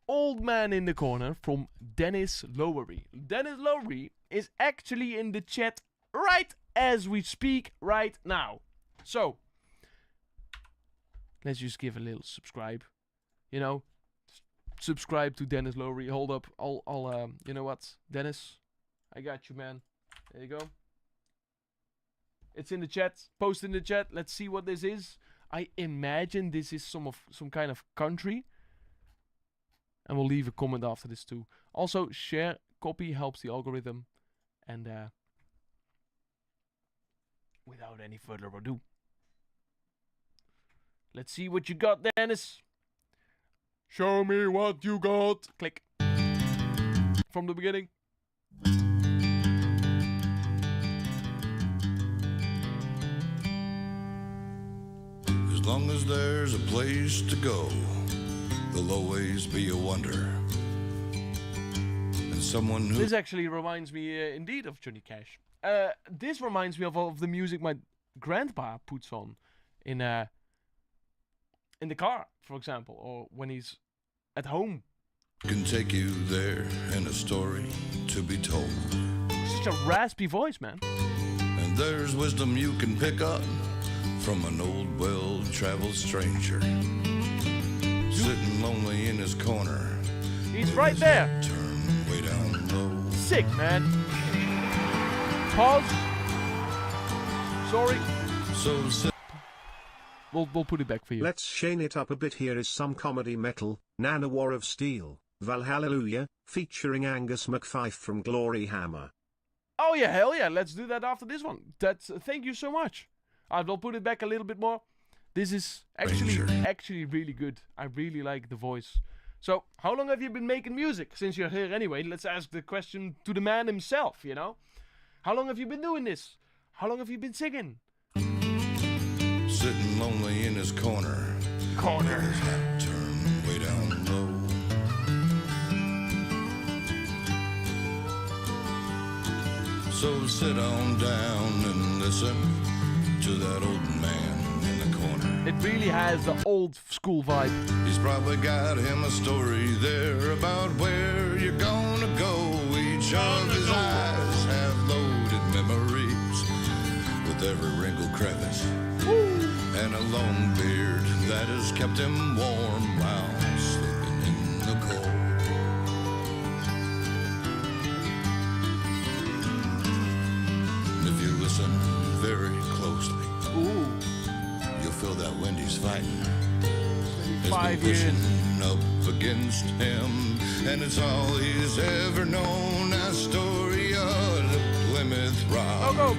Old Man in the Corner from Dennis Lowery. Dennis Lowery is actually in the chat right as we speak right now. So, let's just give a little subscribe. You know, subscribe to Dennis Lowery. Hold up, I'll you know what, Dennis, I got you, man. There you go. It's in the chat. Post in the chat. Let's see what this is. I imagine this is some kind of country. And we'll leave a comment after this too. Also, share, copy helps the algorithm. And without any further ado, let's see what you got, Dennis. Show me what you got. Click. From the beginning. As long as there's a place to go, there'll always be a wonder. And someone who... This actually reminds me indeed of Johnny Cash. This reminds me of the music my grandpa puts on in the car, for example, or when he's at home. Can take you there in a story to be told. Such a raspy voice, man. And there's wisdom you can pick up from an old, well-traveled stranger. Sitting lonely in his corner. He's right there. Turn way down low. Sick, man. Pause. Sorry. So sit. We'll put it back for you. Let's shane it up a bit. Here is some comedy metal. Nana War of Steel, Valhallelujah, featuring Angus McFife from Glory Hammer. Oh yeah, hell yeah. Let's do that after this one. Thank you so much. I will put it back a little bit more. This is actually really good. I really like the voice. So, how long have you been making music? Since you're here anyway, let's ask the question to the man himself, you know? How long have you been doing this? How long have you been singing? Sitting lonely in his corner. With his hat turned way down low. So sit on down and listen to that old man in the corner. It really has the old school vibe. He's probably got him a story there about where you're gonna go. Each of his eyes have loaded memories with every wrinkle, crevice, and a long beard that has kept him warm while sleeping in the cold. And if you listen very closely, you'll feel that Wendy's fighting. Has been pushing up against him, and it's all he's ever known. A story of the Plymouth Rock.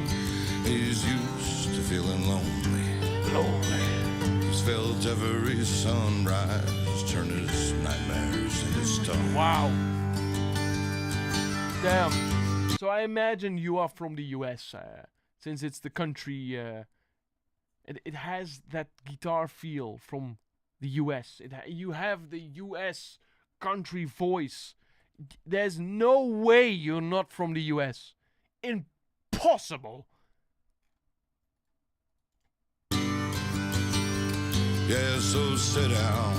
He's used to feeling lonely. He's felt every sunrise turn his nightmares into stone. Wow. Damn. So I imagine you are from the US, since it's the country. It has that guitar feel from the US. You have the US country voice. There's no way you're not from the US. Impossible. Yeah, so sit down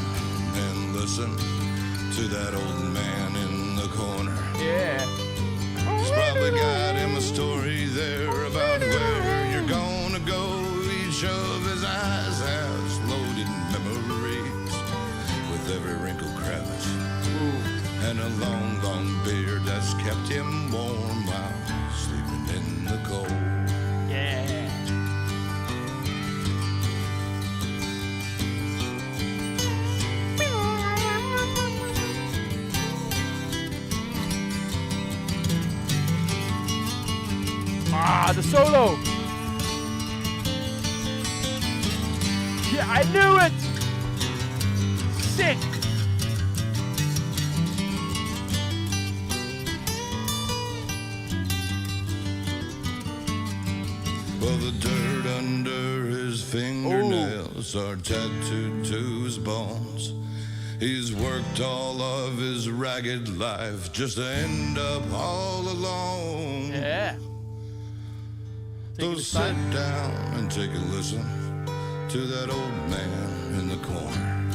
and listen to that old man in the corner. Yeah. He's probably got him a story there about where you're gonna go. Each of his eyes has loaded memories with every wrinkle, crevice, and a long, long beard that's kept him warm while sleeping in the cold. Yeah. Ah, the solo. Yeah, I knew it. Sick. Well, the dirt under his fingernails are tattooed to his bones. He's worked all of his ragged life just to end up all alone. Yeah. So sit down and take a listen to that old man in the corner.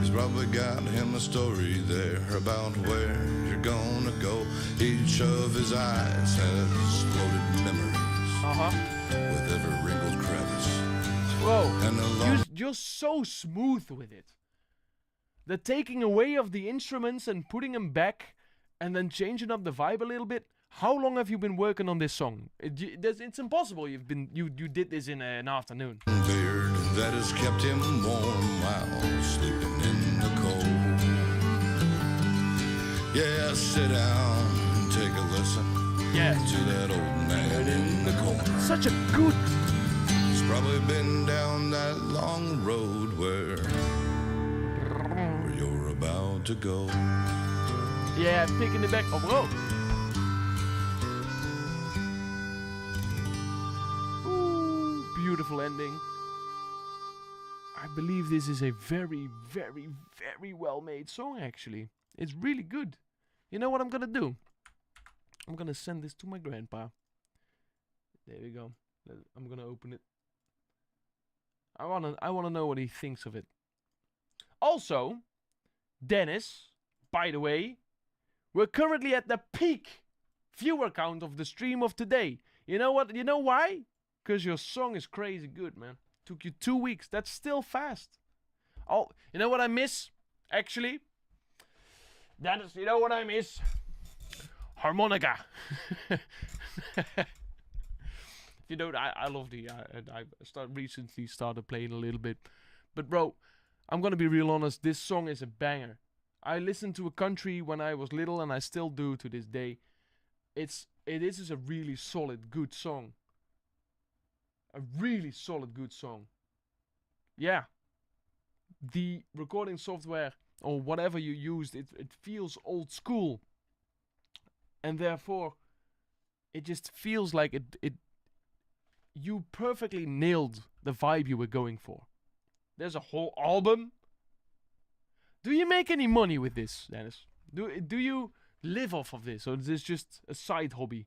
He's probably got him a story there about where you're gonna go. Each of his eyes has loaded memories with every wrinkled crevice. Whoa, And you're so smooth with it. The taking away of the instruments and putting them back and then changing up the vibe a little bit. How long have you been working on this song? It's impossible. You did this in an afternoon. Beard that has kept him warm while sleeping in the cold. Yeah, sit down and take a listen. Yeah. To that old man in the corner. Such a good. He's probably been down that long road where you're about to go. Yeah, picking it back. Oh, whoa. Beautiful ending. I believe this is a very, very, very well made song actually. It's really good. You know what I'm gonna do? I'm gonna send this to my grandpa. There we go. I'm gonna open it. I wanna know what he thinks of it. Also, Dennis, by the way, we're currently at the peak viewer count of the stream of today. You know what? You know why? Because your song is crazy good, man. Took you 2 weeks. That's still fast. Oh, you know what I miss? Actually, Dennis, you know what I miss? Harmonica. If you don't, I love the. I recently started playing a little bit, but bro, I'm gonna be real honest. This song is a banger. I listened to A Country when I was little, and I still do to this day. It is a really solid, good song. A really solid, good song. Yeah. The recording software or whatever you used, it feels old school. And therefore, it just feels like you perfectly nailed the vibe you were going for. There's a whole album. Do you make any money with this, Dennis? Do you live off of this, or is this just a side hobby?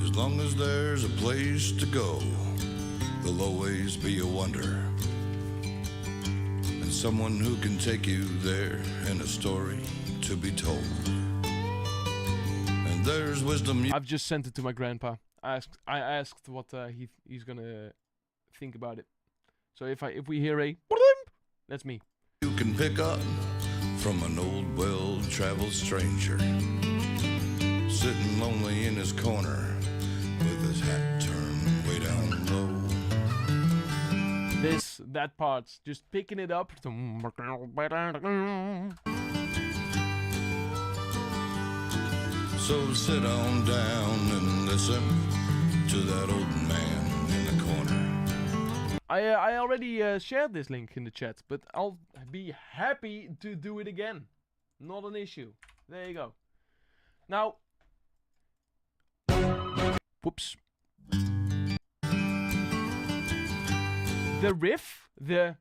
As long as there's a place to go, there'll always be a wonder. And someone who can take you there, and a story to be told. And there's wisdom. I've just sent it to my grandpa. I asked what he's gonna think about it. So if we hear a that's me. You can pick up from an old, well-traveled stranger, sitting lonely in his corner with his hat turned way down low. That part, just picking it up. So sit on down and listen to that old man in the corner. I already shared this link in the chat, but I'll be happy to do it again. Not an issue. There you go. Now, whoops. The riff, the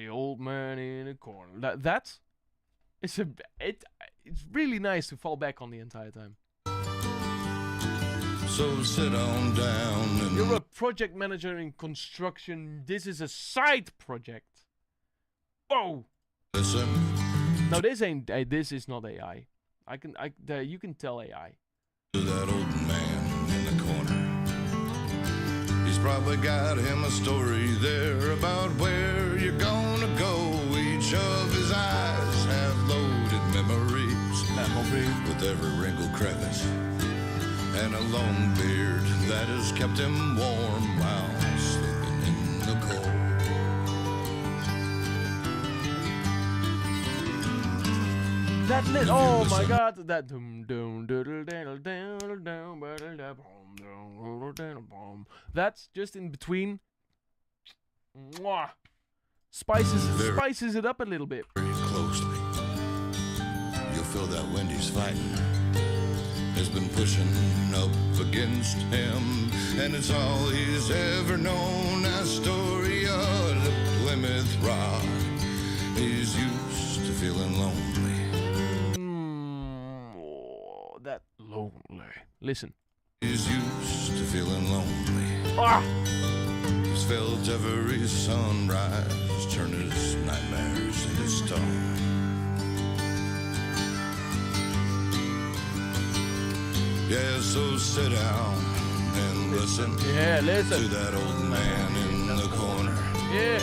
old man in the corner. That is it's really nice to fall back on the entire time. So sit on down and you're a project manager in construction. This is a side project. Oh. Listen. No, this is not AI. You can tell AI. To that old man in the corner. He's probably got him a story there about where you're gonna go. Each of his eyes have loaded memories with every wrinkled crevice and a long beard that has kept him warm while sleeping in the cold. That oh my god, that that's just in between. Mwah. Spices it up a little bit. Very closely, you'll feel that Wendy's fighting has been pushing up against him, and it's all he's ever known. A story of the Plymouth Rock. He's used to feeling lonely. Oh, that lonely. Listen. He's used to feeling lonely. Ah! He's felt every sunrise turn his nightmares into stone. Yeah, so sit down and listen. Yeah, listen. To that old man in the corner. Yeah.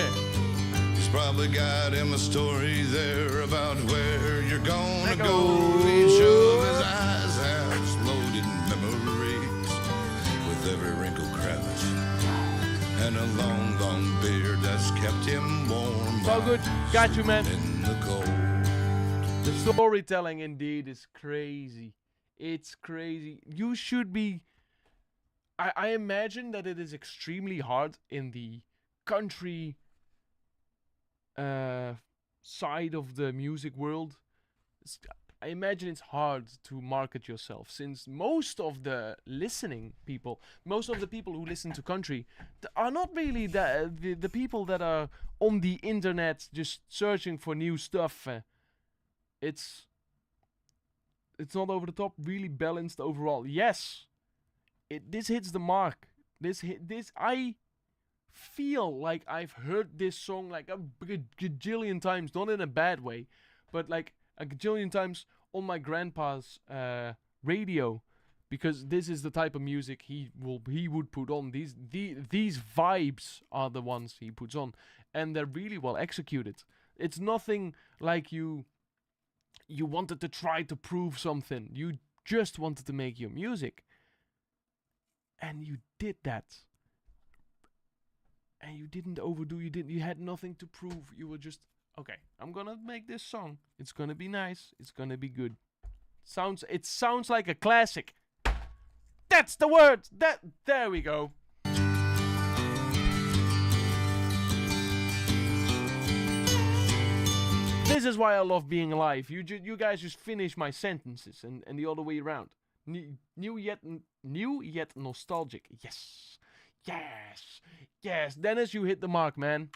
He's probably got him a story there about where you're gonna go. Each of his eyes has loaded memories with every wrinkle, crevice, and a long, long beard that's kept him warm. So good. Got you, man. In the cold. The storytelling indeed is crazy. It's crazy. You should be... I imagine that it is extremely hard in the country side of the music world. I imagine it's hard to market yourself, since most of the listening people, most of the people who listen to country are not really the people that are on the internet just searching for new stuff. It's not over the top, really balanced overall. Yes, this hits the mark. I feel like I've heard this song like a gajillion times, not in a bad way, but like a gajillion times on my grandpa's radio, because this is the type of music he would put on. These vibes are the ones he puts on, and they're really well executed. It's nothing like you wanted to try to prove something. You just wanted to make your music. And you did that. And you didn't overdo. You had nothing to prove. You were just, okay, I'm gonna make this song. It's gonna be nice. It's gonna be good. It sounds like a classic. That's the word. There we go. This is why I love being alive. You guys just finish my sentences and the other way around. New yet nostalgic. Yes. Yes. Yes. Dennis, you hit the mark, man.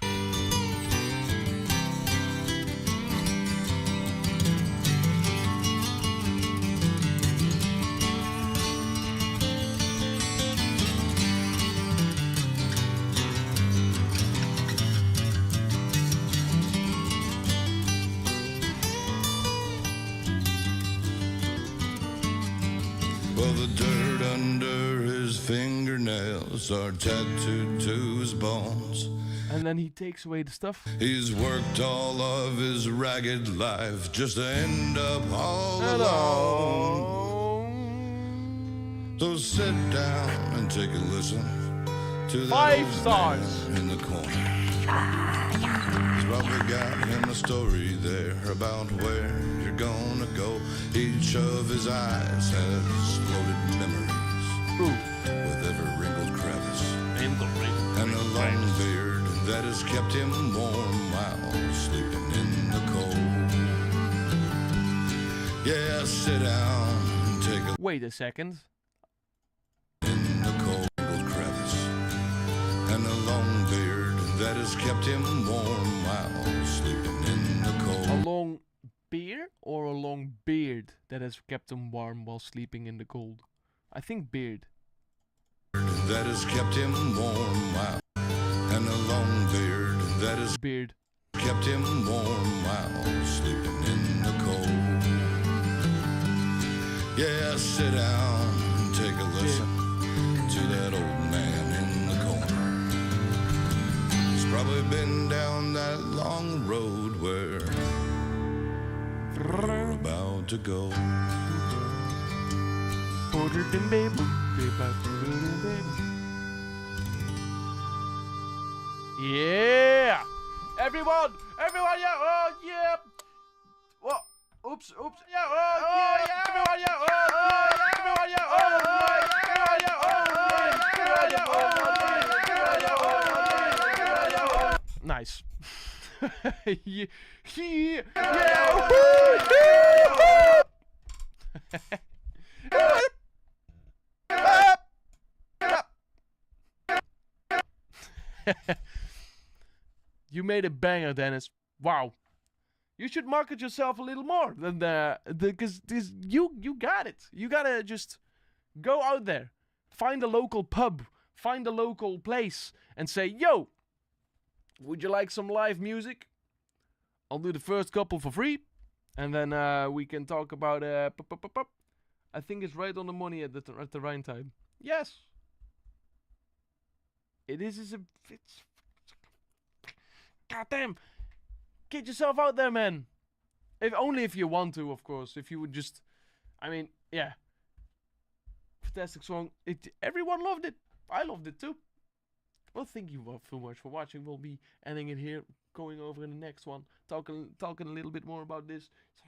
Well, the dirt under his fingernails are tattooed to his bones. And then he takes away the stuff. He's worked all of his ragged life just to end up all alone. So sit down and take a listen to that 5 old stars man in the corner. He's probably got him a story there about where you're gonna go. Each of his eyes has loaded memories. Ooh. With every wrinkled crevice and a long beard that has kept him warm while sleeping in the cold. Yeah, sit down and take a Wait a second. in the cold wrinkled crevice and a long beard that has kept him warm while sleeping in the cold. A long beard or a long beard that has kept him warm while sleeping in the cold? I think beard. That has kept him warm while, and a long beard that has Beard. kept him warm while sleeping in the cold. Yeah, sit down and take a listen to that old man in the corner. He's probably been down that long road where you're about to go. Yeah! Everyone! Everyone, yeah! Oh, yeah! What? Oops, oops. Yeah, oh, yeah! Everyone, yeah! Oh, yeah! Everyone, yeah! Oh, yeah! Everyone, yeah! Oh, yeah! Nice. Yeah! You made a banger, Dennis. Wow. You should market yourself a little more than because you got it. You gotta just go out there. Find a local pub, find a local place, and say, yo, would you like some live music? I'll do the first couple for free, and then we can talk about. I think it's right on the money at the right time. Yes, it is. It's goddamn. Get yourself out there, man. If you want to, of course. If you would just, I mean, yeah. Fantastic song. Everyone loved it. I loved it too. Well, thank you so much for watching. We'll be ending it here, going over in the next one, talking a little bit more about this. So